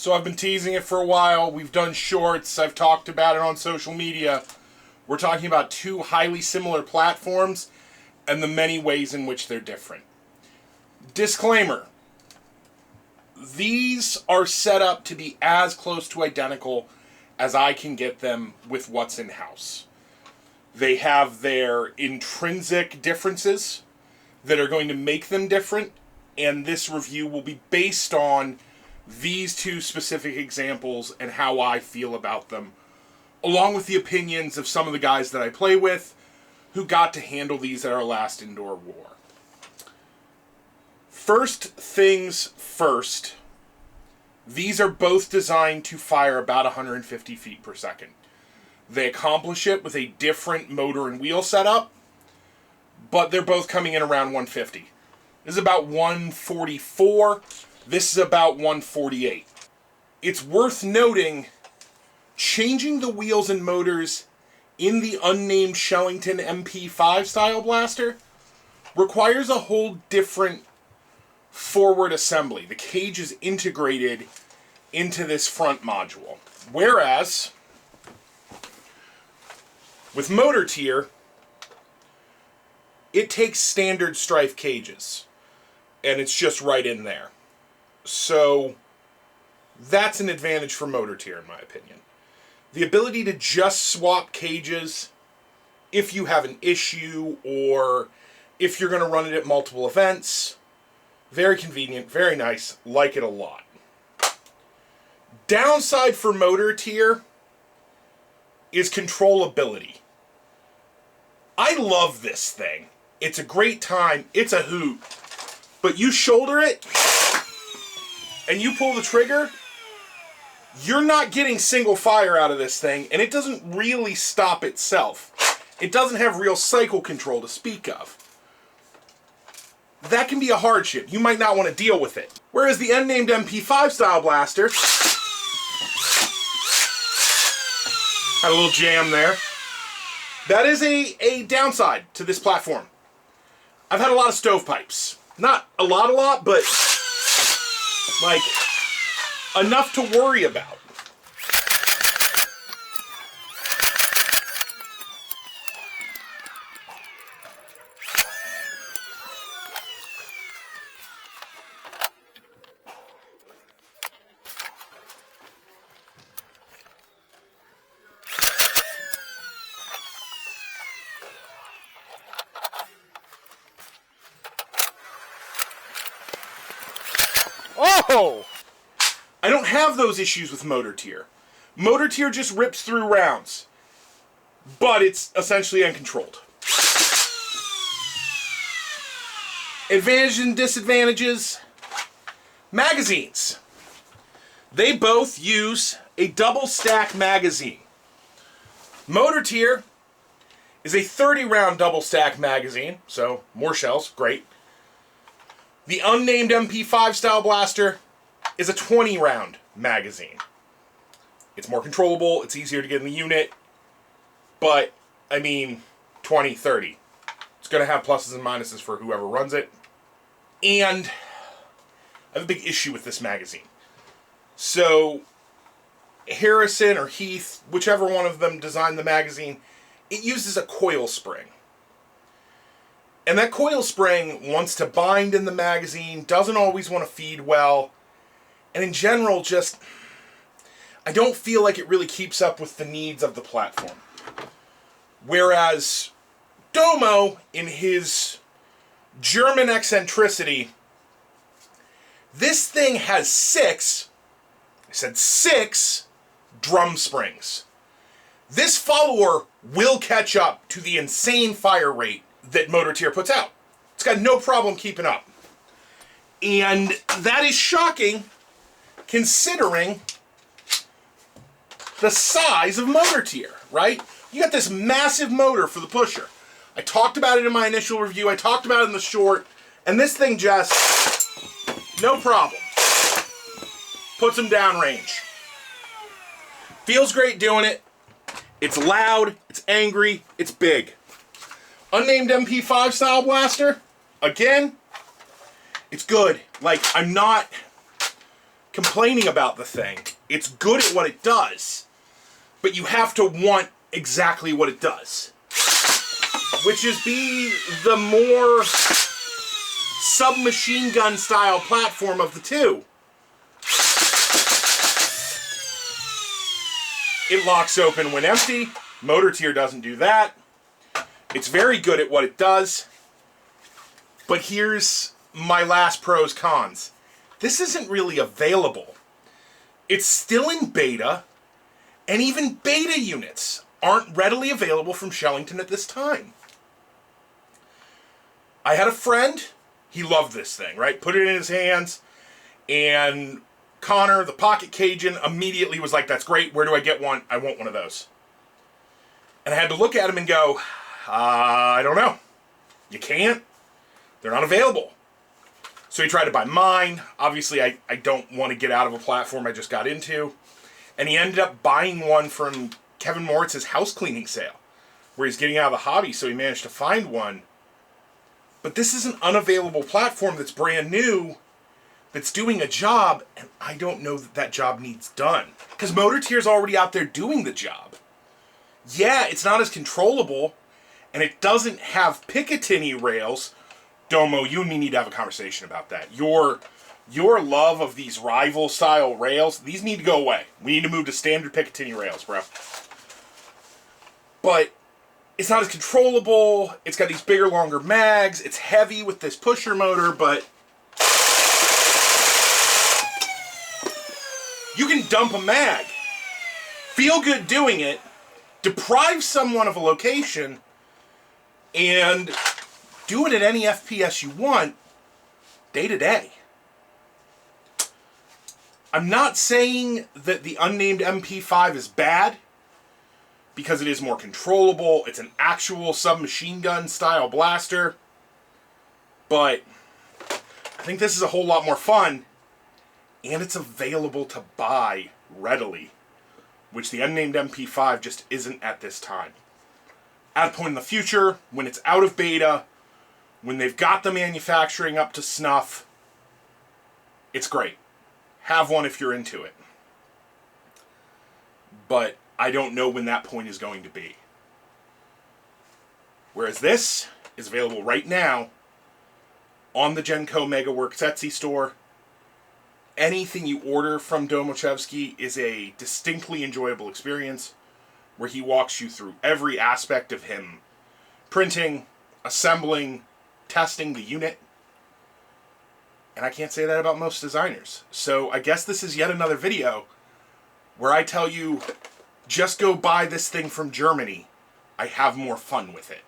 So I've been teasing it for a while. We've done shorts. I've talked about it on social media. We're talking about two highly similar platforms and the many ways in which they're different. Disclaimer. These are set up to be as close to identical as I can get them with what's in-house. They have their intrinsic differences that are going to make them different, and this review will be based on these two specific examples and how I feel about them, along with the opinions of some of the guys that I play with who got to handle these at our last indoor war. First things first, these are both designed to fire about 150 feet per second. They accomplish it with a different motor and wheel setup, but they're both coming in around 150. This is about 144. This is about 148. It's worth noting, changing the wheels and motors in the unnamed Shellington MP5 style blaster requires a whole different forward assembly. The cage is integrated into this front module. Whereas, with motor tier, it takes standard strife cages, and it's just right in there. So, that's an advantage for motor tier, in my opinion. The ability to just swap cages if you have an issue or if you're going to run it at multiple events, very convenient, very nice, like it a lot. Downside for motor tier is controllability. I love this thing. It's a great time. It's a hoot. But you shoulder it and you pull the trigger, you're not getting single fire out of this thing, and it doesn't really stop itself. It doesn't have real cycle control to speak of. That can be a hardship. You might not want to deal with it. Whereas the unnamed MP5 style blaster had a little jam there. That is a downside to this platform. I've had a lot of stovepipes. Not a lot, but like enough to worry about. Oh! I don't have those issues with motor tier. Motor tier just rips through rounds, but it's essentially uncontrolled. Advantages and disadvantages. Magazines. They both use a double stack magazine. Motor tier is a 30-round double stack magazine, so more shells, great. The unnamed MP5 style blaster is a 20-round magazine. It's more controllable, it's easier to get in the unit, but, I mean, 20, 30. It's going to have pluses and minuses for whoever runs it. And I have a big issue with this magazine. So, Harrison or Heath, whichever one of them designed the magazine, it uses a coil spring. And that coil spring wants to bind in the magazine, doesn't always want to feed well, and in general just, I don't feel like it really keeps up with the needs of the platform. Whereas Domo, in his German eccentricity, this thing has six drum springs. This follower will catch up to the insane fire rate that motor tier puts out. It's got no problem keeping up. And that is shocking considering the size of motor tier, right? You got this massive motor for the pusher. I talked about it in my initial review, I talked about it in the short, and this thing just, no problem, puts them downrange. Feels great doing it. It's loud, it's angry, it's big. Unnamed MP5 style blaster, again, it's good. Like, I'm not complaining about the thing. It's good at what it does, but you have to want exactly what it does, which is be the more submachine gun style platform of the two. It locks open when empty. Motor tier doesn't do that. It's very good at what it does. But here's my last pros cons. This isn't really available. It's still in beta, and even beta units aren't readily available from Shellington at this time. I had a friend, he loved this thing, right? Put it in his hands, and Connor, the Pocket Cajun, immediately was like, that's great, where do I get one? I want one of those. And I had to look at him and go, I don't know. You can't. They're not available. So he tried to buy mine. Obviously, I don't want to get out of a platform I just got into. And he ended up buying one from Kevin Moritz's house cleaning sale, where he's getting out of the hobby, so he managed to find one. But this is an unavailable platform that's brand new, that's doing a job, and I don't know that that job needs done. Because Motor Tier's already out there doing the job. Yeah, it's not as controllable, and it doesn't have Picatinny rails. Domo, you and me need to have a conversation about that. Your love of these rival-style rails, these need to go away. We need to move to standard Picatinny rails, bro. But it's not as controllable. It's got these bigger, longer mags. It's heavy with this pusher motor, but you can dump a mag. Feel good doing it. Deprive someone of a location and do it at any FPS you want, day to day. I'm not saying that the unnamed MP5 is bad, because it is more controllable. It's an actual submachine gun style blaster. But I think this is a whole lot more fun, and it's available to buy readily, which the unnamed MP5 just isn't at this time. At a point in the future, when it's out of beta, when they've got the manufacturing up to snuff, it's great. Have one if you're into it. But I don't know when that point is going to be. Whereas this is available right now on the Genco Megawerks Etsy store. Anything you order from Domochevsky is a distinctly enjoyable experience where he walks you through every aspect of him printing, assembling, testing the unit. And I can't say that about most designers. So I guess this is yet another video where I tell you, just go buy this thing from Germany. I have more fun with it.